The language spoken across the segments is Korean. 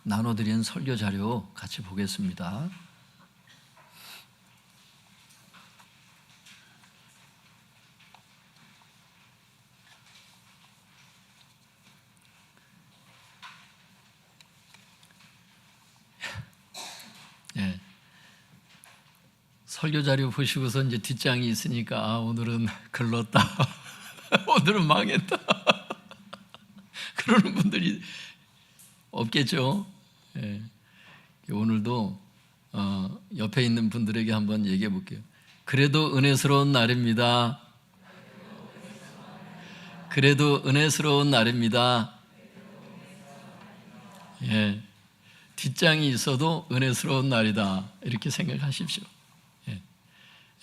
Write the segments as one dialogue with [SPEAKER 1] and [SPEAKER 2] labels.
[SPEAKER 1] 나눠드린 설교 자료 같이 보겠습니다. 네. 설교 자료 보시고서 이제 뒷장이 있으니까 오늘은 글렀다. 오늘은 망했다. 그러는 분들이 없겠죠. 네. 오늘도 옆에 있는 분들에게 한번 얘기해 볼게요. 그래도 은혜스러운 날입니다. 그래도 은혜스러운 날입니다. 예. 뒷장이 있어도 은혜스러운 날이다. 이렇게 생각하십시오. 예.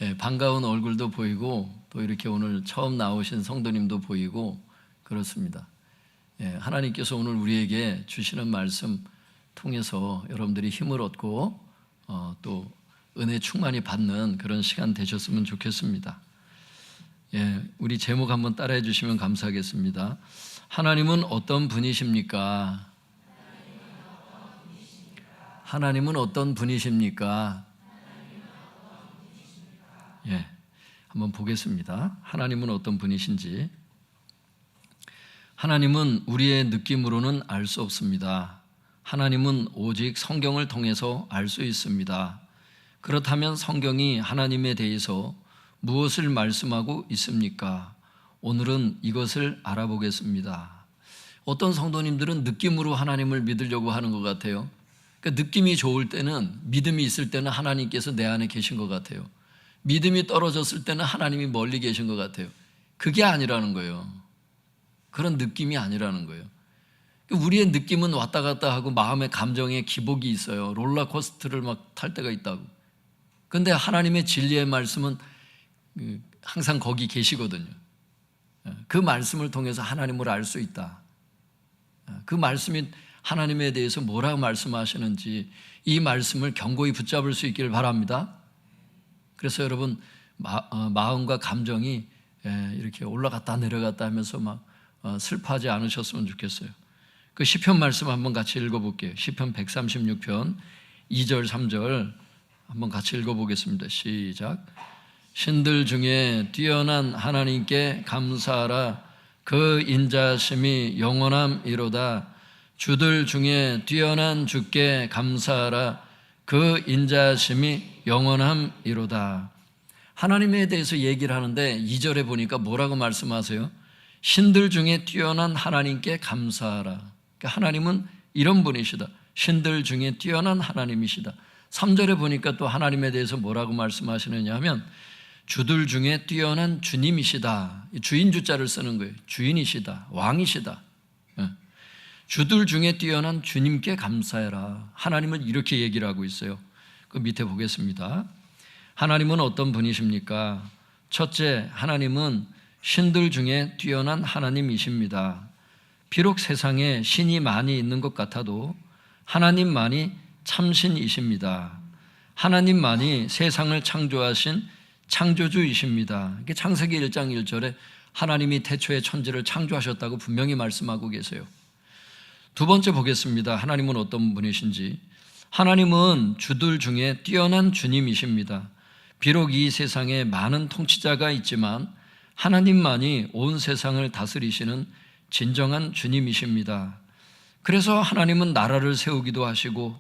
[SPEAKER 1] 예. 반가운 얼굴도 보이고 또 이렇게 오늘 처음 나오신 성도님도 보이고 그렇습니다. 예. 하나님께서 오늘 우리에게 주시는 말씀 통해서 여러분들이 힘을 얻고 또 은혜 충만히 받는 그런 시간 되셨으면 좋겠습니다. 예, 우리 제목 한번 따라해 주시면 감사하겠습니다. 하나님은 어떤 분이십니까? 하나님은 어떤 분이십니까? 예, 한번 보겠습니다. 하나님은 어떤 분이신지. 하나님은 우리의 느낌으로는 알 수 없습니다. 하나님은 오직 성경을 통해서 알 수 있습니다. 그렇다면 성경이 하나님에 대해서 무엇을 말씀하고 있습니까? 오늘은 이것을 알아보겠습니다. 어떤 성도님들은 느낌으로 하나님을 믿으려고 하는 것 같아요. 그러니까 느낌이 좋을 때는, 믿음이 있을 때는 하나님께서 내 안에 계신 것 같아요. 믿음이 떨어졌을 때는 하나님이 멀리 계신 것 같아요. 그게 아니라는 거예요. 그런 느낌이 아니라는 거예요. 우리의 느낌은 왔다 갔다 하고 마음의 감정에 기복이 있어요. 롤러코스터를 막 탈 때가 있다고. 그런데 하나님의 진리의 말씀은 항상 거기 계시거든요. 그 말씀을 통해서 하나님을 알 수 있다. 그 말씀이 하나님에 대해서 뭐라고 말씀하시는지 이 말씀을 견고히 붙잡을 수 있기를 바랍니다. 그래서 여러분 마음과 감정이 이렇게 올라갔다 내려갔다 하면서 막 슬퍼하지 않으셨으면 좋겠어요. 그 시편 말씀 한번 같이 읽어볼게요. 시편 136편 2절 3절 한번 같이 읽어보겠습니다. 시작. 신들 중에 뛰어난 하나님께 감사하라. 그 인자심이 영원함이로다. 주들 중에 뛰어난 주께 감사하라. 그 인자심이 영원함이로다. 하나님에 대해서 얘기를 하는데 2절에 보니까 뭐라고 말씀하세요? 신들 중에 뛰어난 하나님께 감사하라. 그러니까 하나님은 이런 분이시다. 신들 중에 뛰어난 하나님이시다. 3절에 보니까 또 하나님에 대해서 뭐라고 말씀하시느냐 하면 주들 중에 뛰어난 주님이시다. 주인 주자를 쓰는 거예요. 주인이시다. 왕이시다. 주들 중에 뛰어난 주님께 감사해라. 하나님은 이렇게 얘기를 하고 있어요. 그 밑에 보겠습니다. 하나님은 어떤 분이십니까? 첫째, 하나님은 신들 중에 뛰어난 하나님이십니다. 비록 세상에 신이 많이 있는 것 같아도 하나님만이 참신이십니다. 하나님만이 세상을 창조하신 창조주이십니다. 창세기 1장 1절에 하나님이 태초에 천지를 창조하셨다고 분명히 말씀하고 계세요. 두 번째 보겠습니다. 하나님은 어떤 분이신지. 하나님은 주들 중에 뛰어난 주님이십니다. 비록 이 세상에 많은 통치자가 있지만 하나님만이 온 세상을 다스리시는 진정한 주님이십니다. 그래서 하나님은 나라를 세우기도 하시고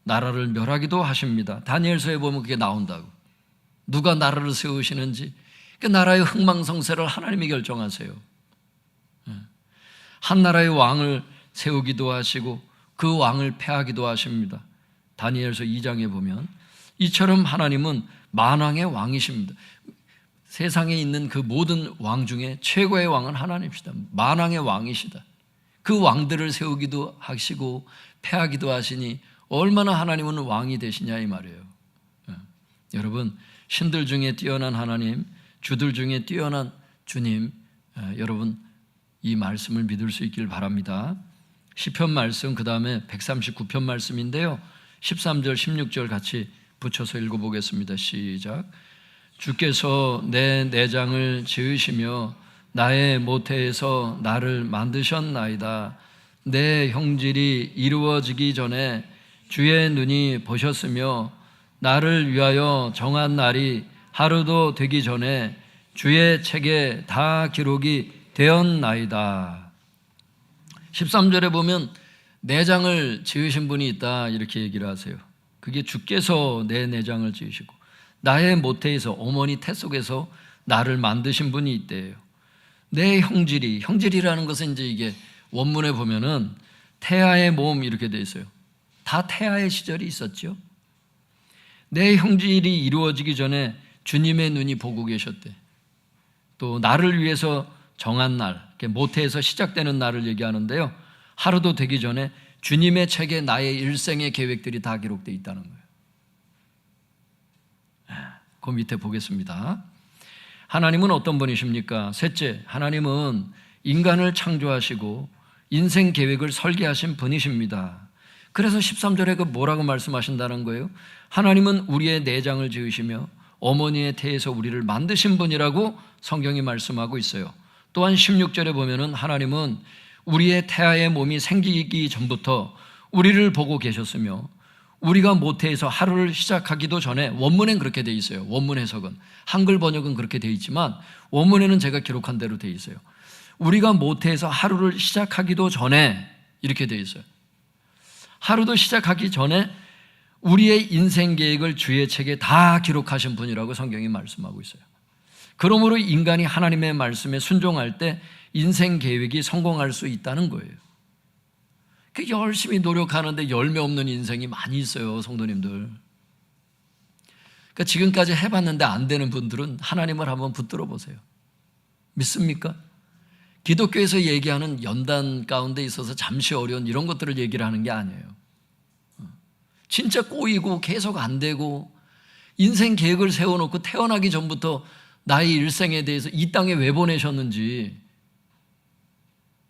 [SPEAKER 1] 나라를 멸하기도 하십니다. 다니엘서에 보면 그게 나온다고. 누가 나라를 세우시는지 그 나라의 흥망성쇠를 하나님이 결정하세요. 한 나라의 왕을 세우기도 하시고 그 왕을 패하기도 하십니다. 다니엘서 2장에 보면 이처럼 하나님은 만왕의 왕이십니다. 세상에 있는 그 모든 왕 중에 최고의 왕은 하나님이시다. 만왕의 왕이시다. 그 왕들을 세우기도 하시고 패하기도 하시니 얼마나 하나님은 왕이 되시냐 이 말이에요. 여러분, 신들 중에 뛰어난 하나님, 주들 중에 뛰어난 주님, 여러분 이 말씀을 믿을 수 있길 바랍니다. 시편 말씀, 그 다음에 139편 말씀인데요, 13절 16절 같이 붙여서 읽어보겠습니다. 시작. 주께서 내 내장을 지으시며 나의 모태에서 나를 만드셨나이다. 내 형질이 이루어지기 전에 주의 눈이 보셨으며 나를 위하여 정한 날이 하루도 되기 전에 주의 책에 다 기록이 되었나이다. 13절에 보면 내장을 지으신 분이 있다 이렇게 얘기를 하세요. 그게 주께서 내 내장을 지으시고 나의 모태에서 어머니 태 속에서 나를 만드신 분이 있대요. 내 형질이라는 것은 이제 이게 원문에 보면은 태아의 몸 이렇게 돼 있어요. 다 태아의 시절이 있었죠. 내 형질이 이루어지기 전에 주님의 눈이 보고 계셨대. 또 나를 위해서 정한 날, 모태에서 시작되는 날을 얘기하는데요. 하루도 되기 전에 주님의 책에 나의 일생의 계획들이 다 기록되어 있다는 거예요. 그 밑에 보겠습니다. 하나님은 어떤 분이십니까? 셋째, 하나님은 인간을 창조하시고 인생 계획을 설계하신 분이십니다. 그래서 13절에 그 뭐라고 말씀하신다는 거예요? 하나님은 우리의 내장을 지으시며 어머니의 태에서 우리를 만드신 분이라고 성경이 말씀하고 있어요. 또한 16절에 보면은 하나님은 우리의 태아의 몸이 생기기 전부터 우리를 보고 계셨으며 우리가 모태에서 하루를 시작하기도 전에, 원문엔 그렇게 돼 있어요. 원문 해석은, 한글 번역은 그렇게 돼 있지만 원문에는 제가 기록한 대로 돼 있어요. 우리가 모태에서 하루를 시작하기도 전에 이렇게 돼 있어요. 하루도 시작하기 전에 우리의 인생 계획을 주의 책에 다 기록하신 분이라고 성경이 말씀하고 있어요. 그러므로 인간이 하나님의 말씀에 순종할 때 인생 계획이 성공할 수 있다는 거예요. 그 열심히 노력하는데 열매 없는 인생이 많이 있어요, 성도님들. 그러니까 지금까지 해봤는데 안 되는 분들은 하나님을 한번 붙들어 보세요. 믿습니까? 기독교에서 얘기하는 연단 가운데 있어서 잠시 어려운 이런 것들을 얘기를 하는 게 아니에요. 진짜 꼬이고 계속 안 되고 인생 계획을 세워놓고 태어나기 전부터 나의 일생에 대해서 이 땅에 왜 보내셨는지,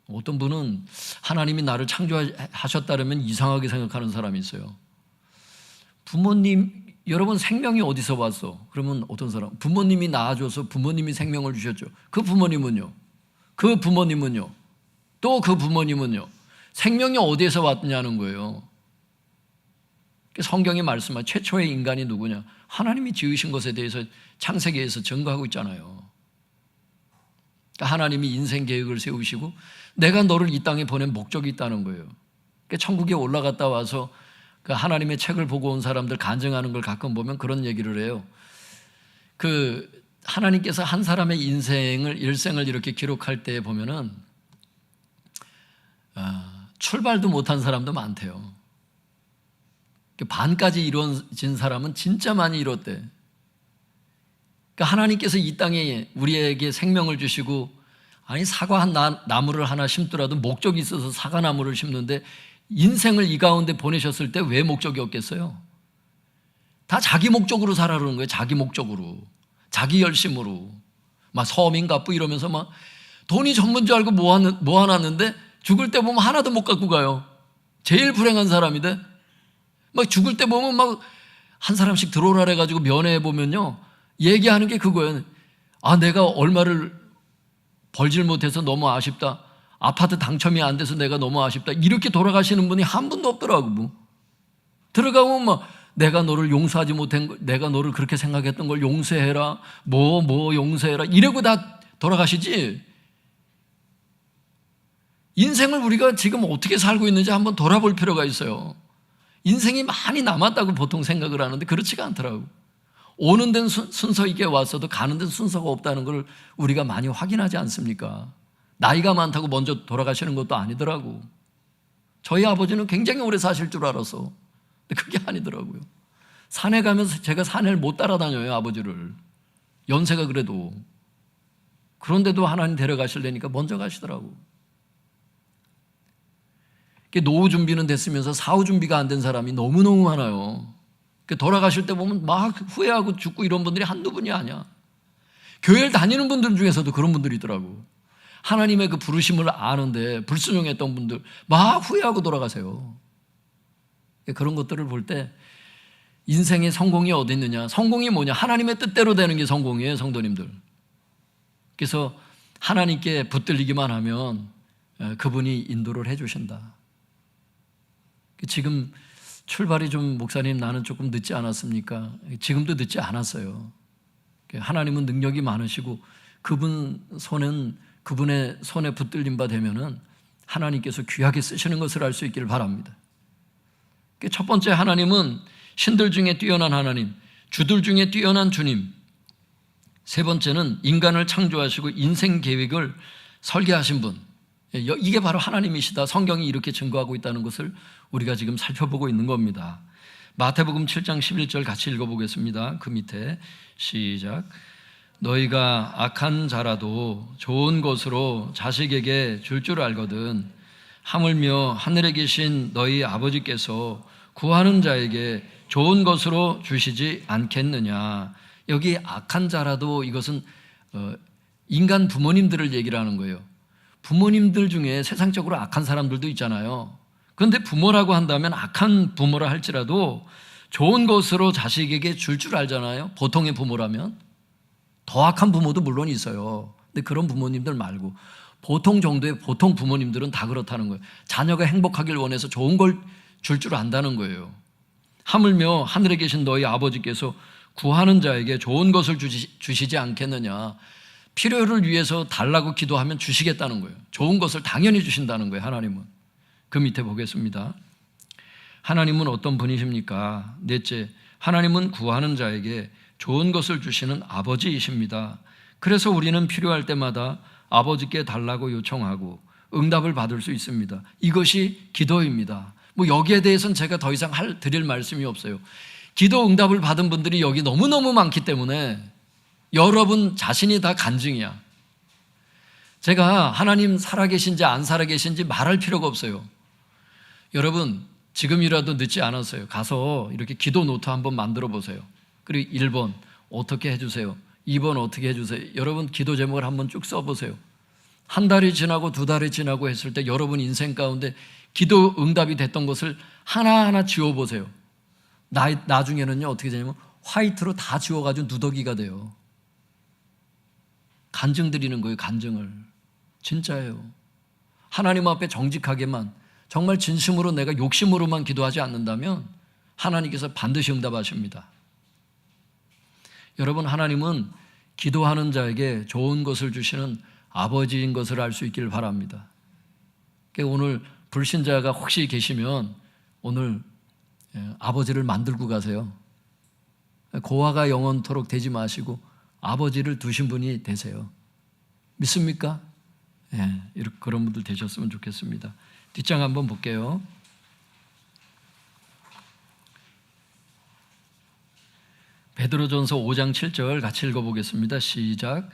[SPEAKER 1] 어떤 분은 하나님이 나를 창조하셨다면 이상하게 생각하는 사람이 있어요. 부모님, 여러분 생명이 어디서 왔어? 그러면 어떤 사람? 부모님이 낳아줘서 부모님이 생명을 주셨죠. 그 부모님은요? 그 부모님은요? 또 그 부모님은요? 생명이 어디에서 왔냐는 거예요. 성경이 말씀한 최초의 인간이 누구냐? 하나님이 지으신 것에 대해서 창세기에서 증거하고 있잖아요. 그러니까 하나님이 인생 계획을 세우시고 내가 너를 이 땅에 보낸 목적이 있다는 거예요. 그러니까 천국에 올라갔다 와서 그 하나님의 책을 보고 온 사람들 간증하는 걸 가끔 보면 그런 얘기를 해요. 그 하나님께서 한 사람의 일생을 이렇게 기록할 때 보면은 출발도 못한 사람도 많대요. 반까지 이루어진 사람은 진짜 많이 이뤘대. 그러니까 하나님께서 이 땅에 우리에게 생명을 주시고, 아니 사과 한 나무를 하나 심더라도 목적이 있어서 사과나무를 심는데 인생을 이 가운데 보내셨을 때 왜 목적이 없겠어요? 다 자기 목적으로 살아가는 거예요. 자기 목적으로, 자기 열심으로. 막 서민 갑부 이러면서 막 돈이 전부인 줄 알고 모아놨는데 죽을 때 보면 하나도 못 갖고 가요. 제일 불행한 사람인데 막 죽을 때 보면 막 한 사람씩 들어오라 해가지고 면회해 보면요, 얘기하는 게 그거예요. 아, 내가 얼마를 벌질 못해서 너무 아쉽다. 아파트 당첨이 안 돼서 내가 너무 아쉽다. 이렇게 돌아가시는 분이 한 분도 없더라고. 들어가면 막 내가 너를 용서하지 못한 걸, 내가 너를 그렇게 생각했던 걸 용서해라. 뭐 용서해라. 이러고 다 돌아가시지. 인생을 우리가 지금 어떻게 살고 있는지 한번 돌아볼 필요가 있어요. 인생이 많이 남았다고 보통 생각을 하는데 그렇지가 않더라고. 오는 데는 순서 있게 왔어도 가는 데는 순서가 없다는 걸 우리가 많이 확인하지 않습니까? 나이가 많다고 먼저 돌아가시는 것도 아니더라고. 저희 아버지는 굉장히 오래 사실 줄 알았어. 근데 그게 아니더라고요. 산에 가면서 제가 산을 못 따라다녀요, 아버지를. 연세가 그래도. 그런데도 하나님 데려가시려니까 먼저 가시더라고. 노후 준비는 됐으면서 사후 준비가 안 된 사람이 너무너무 많아요. 돌아가실 때 보면 막 후회하고 죽고 이런 분들이 한두 분이 아니야. 교회를 다니는 분들 중에서도 그런 분들이 있더라고. 하나님의 그 부르심을 아는데 불순종했던 분들 막 후회하고 돌아가세요. 그런 것들을 볼 때 인생의 성공이 어디 있느냐? 성공이 뭐냐? 하나님의 뜻대로 되는 게 성공이에요, 성도님들. 그래서 하나님께 붙들리기만 하면 그분이 인도를 해주신다. 지금 출발이 좀 목사님 나는 조금 늦지 않았습니까? 지금도 늦지 않았어요. 하나님은 능력이 많으시고 그분의 손에 붙들림 바 되면은 하나님께서 귀하게 쓰시는 것을 알 수 있기를 바랍니다. 첫 번째, 하나님은 신들 중에 뛰어난 하나님, 주들 중에 뛰어난 주님. 세 번째는 인간을 창조하시고 인생 계획을 설계하신 분. 이게 바로 하나님이시다. 성경이 이렇게 증거하고 있다는 것을 우리가 지금 살펴보고 있는 겁니다. 마태복음 7장 11절 같이 읽어보겠습니다. 그 밑에 시작. 너희가 악한 자라도 좋은 것으로 자식에게 줄 줄 알거든 하물며 하늘에 계신 너희 아버지께서 구하는 자에게 좋은 것으로 주시지 않겠느냐. 여기 악한 자라도 이것은 인간 부모님들을 얘기를 하는 거예요. 부모님들 중에 세상적으로 악한 사람들도 있잖아요. 그런데 부모라고 한다면 악한 부모라 할지라도 좋은 것으로 자식에게 줄 줄 알잖아요. 보통의 부모라면. 더 악한 부모도 물론 있어요. 근데 그런 부모님들 말고 보통 정도의 보통 부모님들은 다 그렇다는 거예요. 자녀가 행복하길 원해서 좋은 걸 줄 줄 안다는 거예요. 하물며 하늘에 계신 너희 아버지께서 구하는 자에게 좋은 것을 주시지 않겠느냐. 필요를 위해서 달라고 기도하면 주시겠다는 거예요. 좋은 것을 당연히 주신다는 거예요. 하나님은. 그 밑에 보겠습니다. 하나님은 어떤 분이십니까? 넷째, 하나님은 구하는 자에게 좋은 것을 주시는 아버지이십니다. 그래서 우리는 필요할 때마다 아버지께 달라고 요청하고 응답을 받을 수 있습니다. 이것이 기도입니다. 여기에 대해서는 제가 더 이상 드릴 말씀이 없어요. 기도 응답을 받은 분들이 여기 너무너무 많기 때문에 여러분 자신이 다 간증이야. 제가 하나님 살아계신지 안 살아계신지 말할 필요가 없어요. 여러분 지금이라도 늦지 않았어요. 가서 이렇게 기도 노트 한번 만들어 보세요. 그리고 1번 어떻게 해주세요, 2번 어떻게 해주세요. 여러분 기도 제목을 한번 쭉 써보세요. 한 달이 지나고 두 달이 지나고 했을 때 여러분 인생 가운데 기도 응답이 됐던 것을 하나하나 지워보세요. 나중에는요 어떻게 되냐면 화이트로 다 지워가지고 누더기가 돼요. 간증 드리는 거예요. 간증을. 진짜예요. 하나님 앞에 정직하게만 정말 진심으로 내가 욕심으로만 기도하지 않는다면 하나님께서 반드시 응답하십니다. 여러분 하나님은 기도하는 자에게 좋은 것을 주시는 아버지인 것을 알 수 있기를 바랍니다. 오늘 불신자가 혹시 계시면 오늘 아버지를 만들고 가세요. 고아가 영원토록 되지 마시고 아버지를 두신 분이 되세요. 믿습니까? 이렇게 그런 분들 되셨으면 좋겠습니다. 뒷장 한번 볼게요. 베드로전서 5장 7절 같이 읽어보겠습니다. 시작.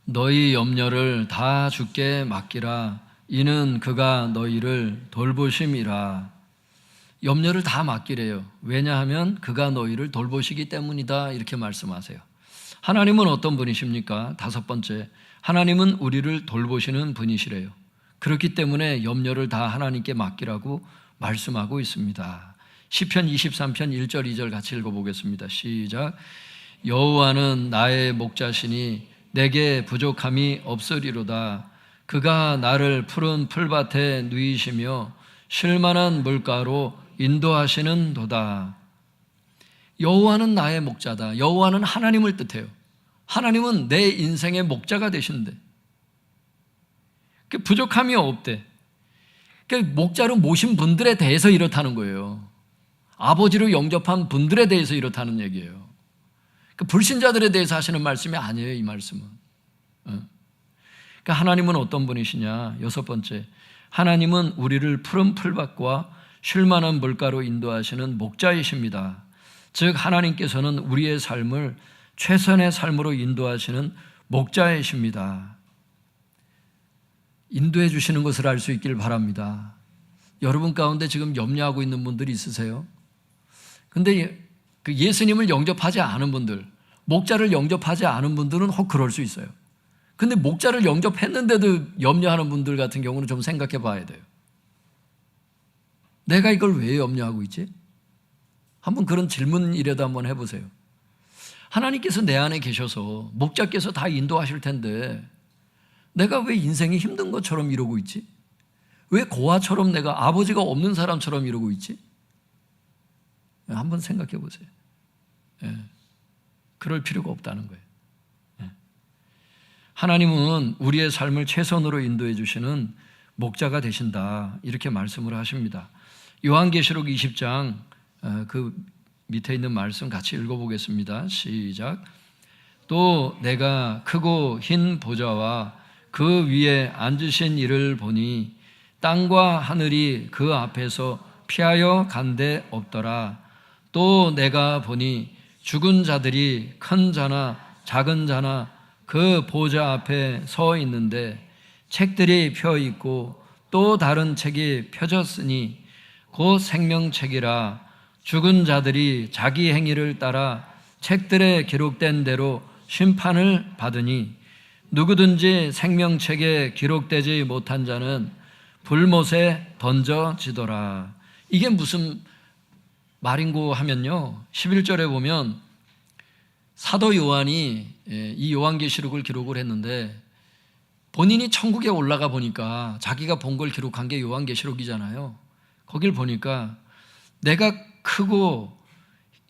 [SPEAKER 1] 너희 염려를 다 주께 맡기라. 이는 그가 너희를 돌보심이라. 염려를 다 맡기래요. 왜냐하면 그가 너희를 돌보시기 때문이다. 이렇게 말씀하세요. 하나님은 어떤 분이십니까? 다섯 번째, 하나님은 우리를 돌보시는 분이시래요. 그렇기 때문에 염려를 다 하나님께 맡기라고 말씀하고 있습니다. 시편 23편 1절 2절 같이 읽어보겠습니다. 시작. 여호와는 나의 목자시니 내게 부족함이 없으리로다. 그가 나를 푸른 풀밭에 누이시며 쉴만한 물가로 인도하시는 도다. 여호와는 나의 목자다. 여호와는 하나님을 뜻해요. 하나님은 내 인생의 목자가 되신대. 부족함이 없대. 목자로 모신 분들에 대해서 이렇다는 거예요. 아버지로 영접한 분들에 대해서 이렇다는 얘기예요. 불신자들에 대해서 하시는 말씀이 아니에요. 이 말씀은. 하나님은 어떤 분이시냐? 여섯 번째, 하나님은 우리를 푸른 풀밭과 쉴만한 물가로 인도하시는 목자이십니다. 즉 하나님께서는 우리의 삶을 최선의 삶으로 인도하시는 목자이십니다. 인도해 주시는 것을 알 수 있기를 바랍니다. 여러분 가운데 지금 염려하고 있는 분들이 있으세요? 근데 그 예수님을 영접하지 않은 분들, 목자를 영접하지 않은 분들은 혹 그럴 수 있어요. 근데 목자를 영접했는데도 염려하는 분들 같은 경우는 좀 생각해 봐야 돼요. 내가 이걸 왜 염려하고 있지? 한번 그런 질문이라도 한번 해보세요. 하나님께서 내 안에 계셔서 목자께서 다 인도하실 텐데 내가 왜 인생이 힘든 것처럼 이러고 있지? 왜 고아처럼 내가 아버지가 없는 사람처럼 이러고 있지? 한번 생각해 보세요. 예. 그럴 필요가 없다는 거예요. 예. 하나님은 우리의 삶을 최선으로 인도해 주시는 목자가 되신다, 이렇게 말씀을 하십니다. 요한계시록 20장 그 밑에 있는 말씀 같이 읽어보겠습니다. 시작. 또 내가 크고 흰 보좌와 그 위에 앉으신 이를 보니 땅과 하늘이 그 앞에서 피하여 간데 없더라. 또 내가 보니 죽은 자들이 큰 자나 작은 자나 그 보좌 앞에 서 있는데 책들이 펴 있고 또 다른 책이 펴졌으니 곧 생명책이라. 죽은 자들이 자기 행위를 따라 책들에 기록된 대로 심판을 받으니 누구든지 생명책에 기록되지 못한 자는 불못에 던져지더라. 이게 무슨 말인고 하면요, 11절에 보면 사도 요한이 이 요한계시록을 기록을 했는데 본인이 천국에 올라가 보니까 자기가 본 걸 기록한 게 요한계시록이잖아요. 거길 보니까 내가 크고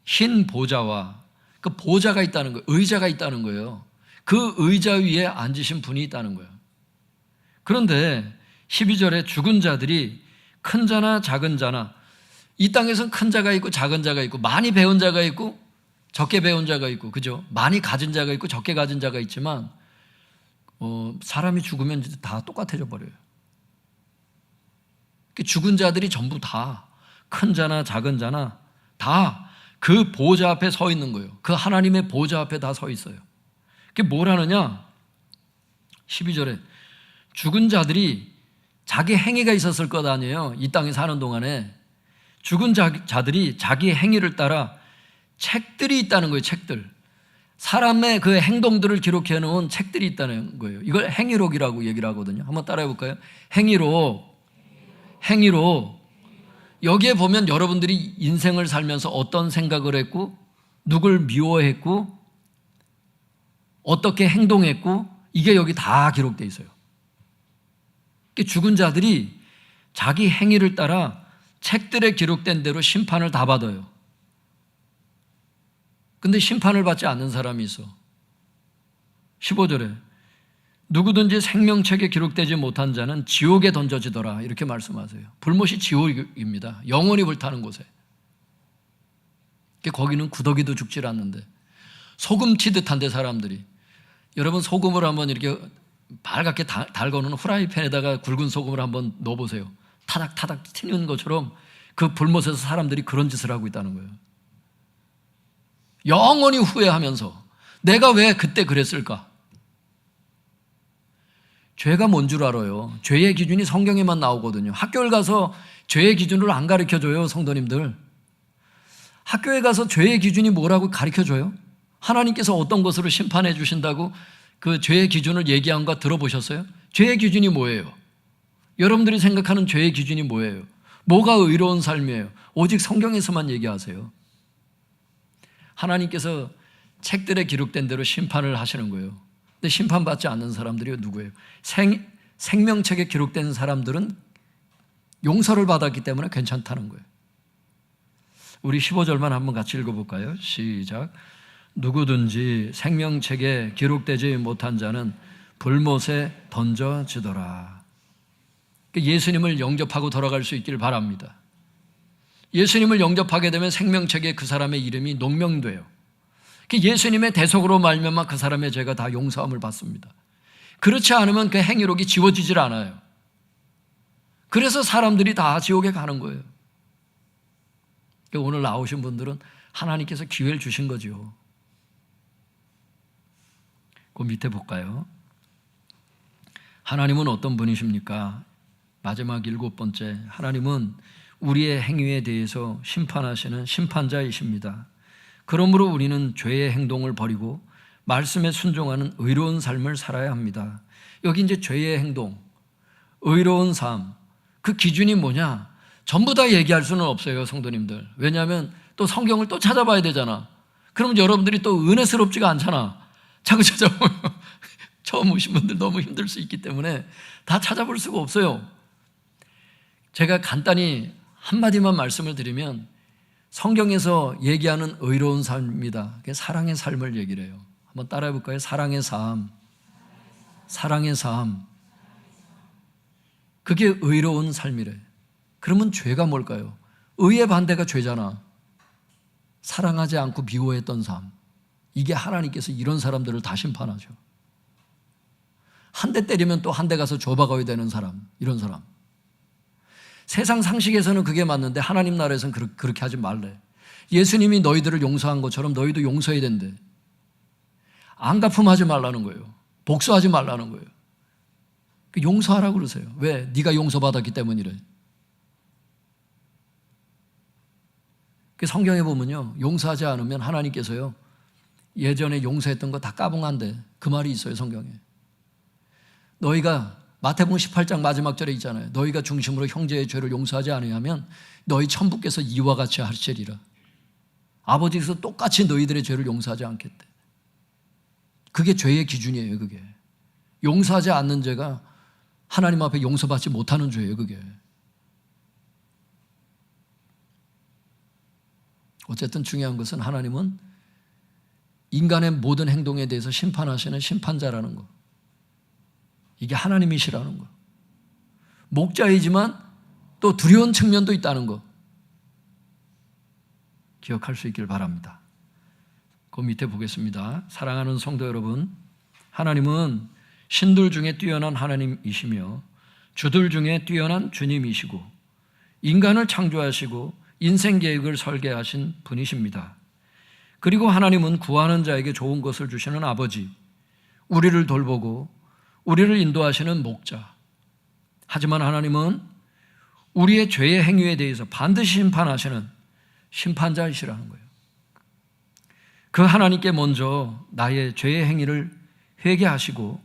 [SPEAKER 1] 흰 보좌와 그 보좌가 있다는 거예요. 의자가 있다는 거예요. 그 의자 위에 앉으신 분이 있다는 거예요. 그런데 12절에 죽은 자들이 큰 자나 작은 자나, 이 땅에서는 큰 자가 있고 작은 자가 있고 많이 배운 자가 있고 적게 배운 자가 있고, 그죠? 많이 가진 자가 있고 적게 가진 자가 있지만 사람이 죽으면 이제 다 똑같아져 버려요. 죽은 자들이 전부 다 큰 자나 작은 자나 다 그 보좌 앞에 서 있는 거예요. 그 하나님의 보좌 앞에 다 서 있어요. 그게 뭐라느냐? 12절에 죽은 자들이 자기 행위가 있었을 것 아니에요. 이 땅에 사는 동안에 죽은 자들이 자기 행위를 따라 책들이 있다는 거예요. 책들. 사람의 그 행동들을 기록해 놓은 책들이 있다는 거예요. 이걸 행위록이라고 얘기를 하거든요. 한번 따라해 볼까요? 행위록. 여기에 보면 여러분들이 인생을 살면서 어떤 생각을 했고, 누굴 미워했고, 어떻게 행동했고, 이게 여기 다 기록되어 있어요. 죽은 자들이 자기 행위를 따라 책들에 기록된 대로 심판을 다 받아요. 근데 심판을 받지 않는 사람이 있어. 15절에 누구든지 생명책에 기록되지 못한 자는 지옥에 던져지더라, 이렇게 말씀하세요. 불못이 지옥입니다. 영원히 불타는 곳에. 거기는 구더기도 죽질 않는데, 소금 튀듯한데 사람들이. 여러분, 소금을 한번 이렇게 발갛게 달궈놓은 후라이팬에다가 굵은 소금을 한번 넣어보세요. 타닥타닥 튀는 것처럼 그 불못에서 사람들이 그런 짓을 하고 있다는 거예요. 영원히 후회하면서 내가 왜 그때 그랬을까? 죄가 뭔 줄 알아요? 죄의 기준이 성경에만 나오거든요. 학교를 가서 죄의 기준을 안 가르쳐줘요, 성도님들. 학교에 가서 죄의 기준이 뭐라고 가르쳐줘요? 하나님께서 어떤 것으로 심판해 주신다고 그 죄의 기준을 얘기한 거 들어보셨어요? 죄의 기준이 뭐예요? 여러분들이 생각하는 죄의 기준이 뭐예요? 뭐가 의로운 삶이에요? 오직 성경에서만 얘기하세요. 하나님께서 책들에 기록된 대로 심판을 하시는 거예요. 근데 심판받지 않는 사람들이 누구예요? 생명책에 기록된 사람들은 용서를 받았기 때문에 괜찮다는 거예요. 우리 15절만 한번 같이 읽어볼까요? 시작. 누구든지 생명책에 기록되지 못한 자는 불못에 던져지더라. 예수님을 영접하고 돌아갈 수 있기를 바랍니다. 예수님을 영접하게 되면 생명책에 그 사람의 이름이 농명돼요. 예수님의 대속으로 말미암아 그 사람의 죄가 다 용서함을 받습니다. 그렇지 않으면 그 행위록이 지워지질 않아요. 그래서 사람들이 다 지옥에 가는 거예요. 오늘 나오신 분들은 하나님께서 기회를 주신 거죠. 그 밑에 볼까요? 하나님은 어떤 분이십니까? 마지막 7번째, 하나님은 우리의 행위에 대해서 심판하시는 심판자이십니다. 그러므로 우리는 죄의 행동을 버리고 말씀에 순종하는 의로운 삶을 살아야 합니다. 여기 이제 죄의 행동, 의로운 삶, 그 기준이 뭐냐? 전부 다 얘기할 수는 없어요, 성도님들. 왜냐하면 또 성경을 또 찾아봐야 되잖아. 그러면 여러분들이 또 은혜스럽지가 않잖아. 자꾸 찾아보면 처음 오신 분들 너무 힘들 수 있기 때문에 다 찾아볼 수가 없어요. 제가 간단히 한마디만 말씀을 드리면 성경에서 얘기하는 의로운 삶입니다. 그게 사랑의 삶을 얘기를 해요. 한번 따라해 볼까요? 사랑의 삶. 사랑의 삶. 그게 의로운 삶이래. 그러면 죄가 뭘까요? 의의 반대가 죄잖아. 사랑하지 않고 미워했던 삶. 이게 하나님께서 이런 사람들을 다 심판하죠. 한 대 때리면 또 한 대 가서 줘박아야 되는 사람, 이런 사람. 세상 상식에서는 그게 맞는데 하나님 나라에서는 그렇게 하지 말래. 예수님이 너희들을 용서한 것처럼 너희도 용서해야 된대. 안갚음하지 말라는 거예요. 복수하지 말라는 거예요. 용서하라고 그러세요. 왜? 네가 용서받았기 때문이래. 성경에 보면요, 용서하지 않으면 하나님께서요 예전에 용서했던 거 다 까봉한대. 그 말이 있어요, 성경에. 너희가 마태복음 18장 마지막 절에 있잖아요. 너희가 중심으로 형제의 죄를 용서하지 않으면 너희 천부께서 이와 같이 하시리라. 아버지께서 똑같이 너희들의 죄를 용서하지 않겠대. 그게 죄의 기준이에요. 그게 용서하지 않는 죄가 하나님 앞에 용서받지 못하는 죄예요. 그게. 어쨌든 중요한 것은 하나님은 인간의 모든 행동에 대해서 심판하시는 심판자라는 거. 이게 하나님이시라는 거. 목자이지만 또 두려운 측면도 있다는 거. 기억할 수 있길 바랍니다. 그 밑에 보겠습니다. 사랑하는 성도 여러분, 하나님은 신들 중에 뛰어난 하나님이시며 주들 중에 뛰어난 주님이시고 인간을 창조하시고 인생 계획을 설계하신 분이십니다. 그리고 하나님은 구하는 자에게 좋은 것을 주시는 아버지, 우리를 돌보고 우리를 인도하시는 목자. 하지만 하나님은 우리의 죄의 행위에 대해서 반드시 심판하시는 심판자이시라는 거예요. 그 하나님께 먼저 나의 죄의 행위를 회개하시고,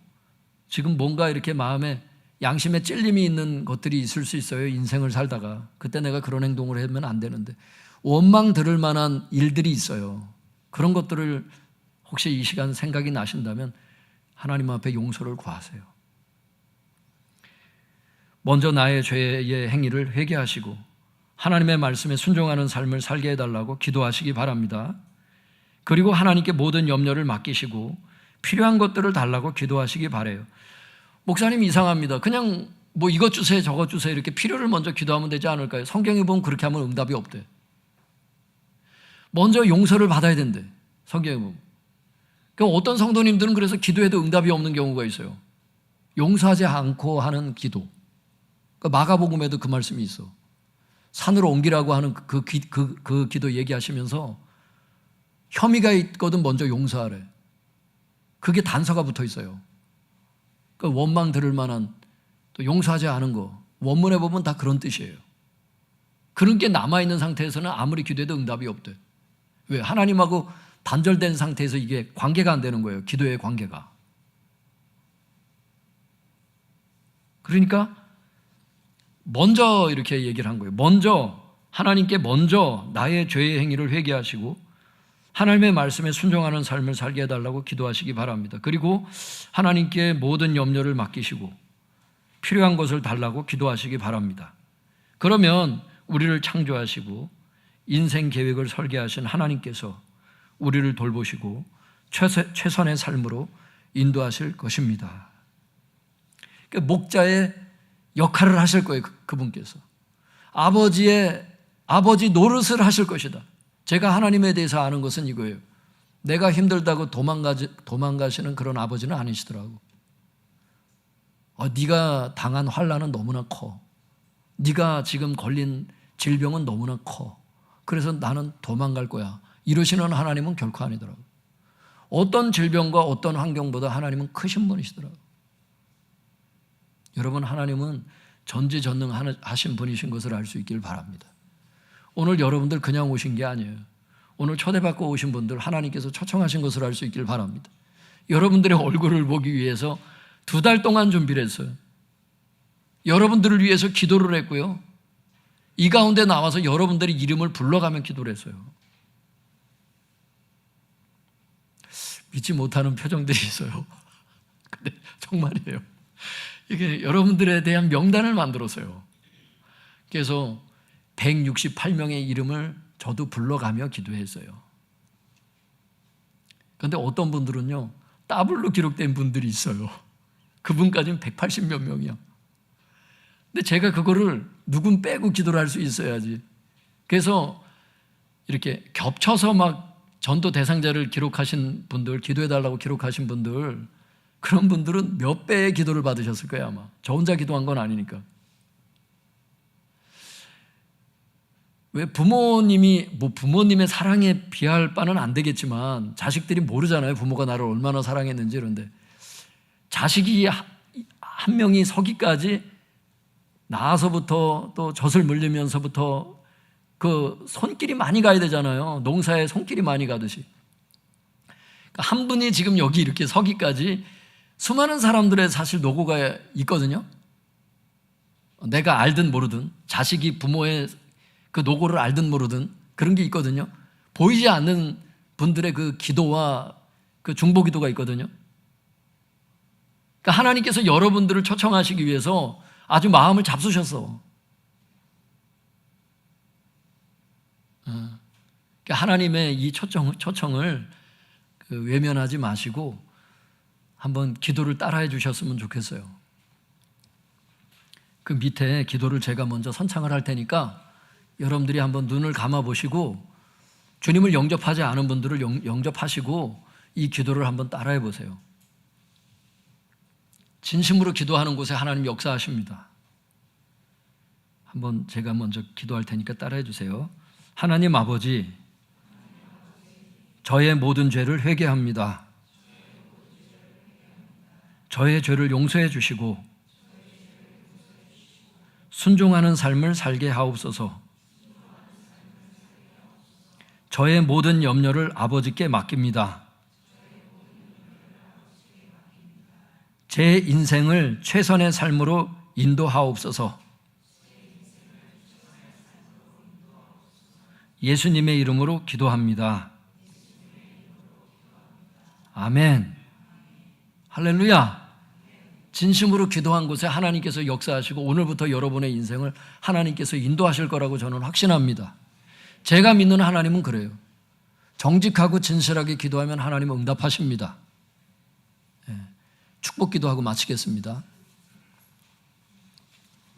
[SPEAKER 1] 지금 뭔가 이렇게 마음에 양심에 찔림이 있는 것들이 있을 수 있어요. 인생을 살다가 그때 내가 그런 행동을 하면 안 되는데 원망 들을 만한 일들이 있어요. 그런 것들을 혹시 이 시간 생각이 나신다면 하나님 앞에 용서를 구하세요. 먼저 나의 죄의 행위를 회개하시고 하나님의 말씀에 순종하는 삶을 살게 해달라고 기도하시기 바랍니다. 그리고 하나님께 모든 염려를 맡기시고 필요한 것들을 달라고 기도하시기 바라요. 목사님 이상합니다. 그냥 뭐 이것 주세요 저것 주세요 이렇게 필요를 먼저 기도하면 되지 않을까요? 성경에 보면 그렇게 하면 응답이 없대. 먼저 용서를 받아야 된대. 성경에 보면. 그러니까 어떤 성도님들은 그래서 기도해도 응답이 없는 경우가 있어요. 용서하지 않고 하는 기도. 그러니까 마가복음에도 그 말씀이 있어. 산으로 옮기라고 하는 그 기도 얘기하시면서 혐의가 있거든 먼저 용서하래. 그게 단서가 붙어 있어요. 그 원망 들을 만한 또 용서하지 않은 거 원문에 보면 다 그런 뜻이에요. 그런 게 남아있는 상태에서는 아무리 기도해도 응답이 없대. 왜? 하나님하고 단절된 상태에서 이게 관계가 안 되는 거예요. 기도의 관계가. 그러니까 먼저 이렇게 얘기를 한 거예요. 먼저 하나님께 먼저 나의 죄의 행위를 회개하시고 하나님의 말씀에 순종하는 삶을 살게 해달라고 기도하시기 바랍니다. 그리고 하나님께 모든 염려를 맡기시고 필요한 것을 달라고 기도하시기 바랍니다. 그러면 우리를 창조하시고 인생 계획을 설계하신 하나님께서 우리를 돌보시고 최선의 삶으로 인도하실 것입니다. 그러니까 목자의 역할을 하실 거예요. 그분께서. 아버지 노릇을 하실 것이다. 제가 하나님에 대해서 아는 것은 이거예요. 내가 힘들다고 도망가시는 그런 아버지는 아니시더라고. 네가 당한 환난은 너무나 커. 네가 지금 걸린 질병은 너무나 커. 그래서 나는 도망갈 거야. 이러시는 하나님은 결코 아니더라고. 어떤 질병과 어떤 환경보다 하나님은 크신 분이시더라고. 여러분, 하나님은 전지전능하신 분이신 것을 알 수 있길 바랍니다. 오늘 여러분들 그냥 오신 게 아니에요. 오늘 초대받고 오신 분들 하나님께서 초청하신 것을 알 수 있길 바랍니다. 여러분들의 얼굴을 보기 위해서 2달 동안 준비를 했어요. 여러분들을 위해서 기도를 했고요. 이 가운데 나와서 여러분들의 이름을 불러가며 기도를 했어요. 믿지 못하는 표정들이 있어요. 근데 정말이에요. 이게 여러분들에 대한 명단을 만들었어요. 그래서 168명의 이름을 저도 불러가며 기도했어요. 그런데 어떤 분들은요, 더블로 기록된 분들이 있어요. 그분까지는 180몇 명이야. 근데 제가 그거를 누군 빼고 기도를 할 수 있어야지. 그래서 이렇게 겹쳐서 막 전도 대상자를 기록하신 분들, 기도해달라고 기록하신 분들, 그런 분들은 몇 배의 기도를 받으셨을 거예요, 아마. 저 혼자 기도한 건 아니니까. 왜 부모님의 사랑에 비할 바는 안 되겠지만, 자식들이 모르잖아요. 부모가 나를 얼마나 사랑했는지. 그런데 자식이 한 명이 서기까지 나와서부터 또 젖을 물리면서부터 그 손길이 많이 가야 되잖아요. 농사에 손길이 많이 가듯이. 그러니까 한 분이 지금 여기 이렇게 서기까지 수많은 사람들의 사실 노고가 있거든요. 내가 알든 모르든, 자식이 부모의 그 노고를 알든 모르든 그런 게 있거든요. 보이지 않는 분들의 그 기도와 그 중보기도가 있거든요. 그러니까 하나님께서 여러분들을 초청하시기 위해서 아주 마음을 잡수셨어. 그러니까 하나님의 이 초청을 외면하지 마시고 한번 기도를 따라해 주셨으면 좋겠어요. 그 밑에 기도를 제가 먼저 선창을 할 테니까 여러분들이 한번 눈을 감아 보시고 주님을 영접하지 않은 분들을 영접하시고 이 기도를 한번 따라해 보세요. 진심으로 기도하는 곳에 하나님 역사하십니다. 한번 제가 먼저 기도할 테니까 따라해 주세요. 하나님 아버지, 저의 모든 죄를 회개합니다. 저의 죄를 용서해 주시고 순종하는 삶을 살게 하옵소서. 저의 모든 염려를 아버지께 맡깁니다. 제 인생을 최선의 삶으로 인도하옵소서. 예수님의 이름으로 기도합니다. 아멘. 할렐루야. 진심으로 기도한 곳에 하나님께서 역사하시고 오늘부터 여러분의 인생을 하나님께서 인도하실 거라고 저는 확신합니다. 제가 믿는 하나님은 그래요. 정직하고 진실하게 기도하면 하나님은 응답하십니다. 축복 기도하고 마치겠습니다.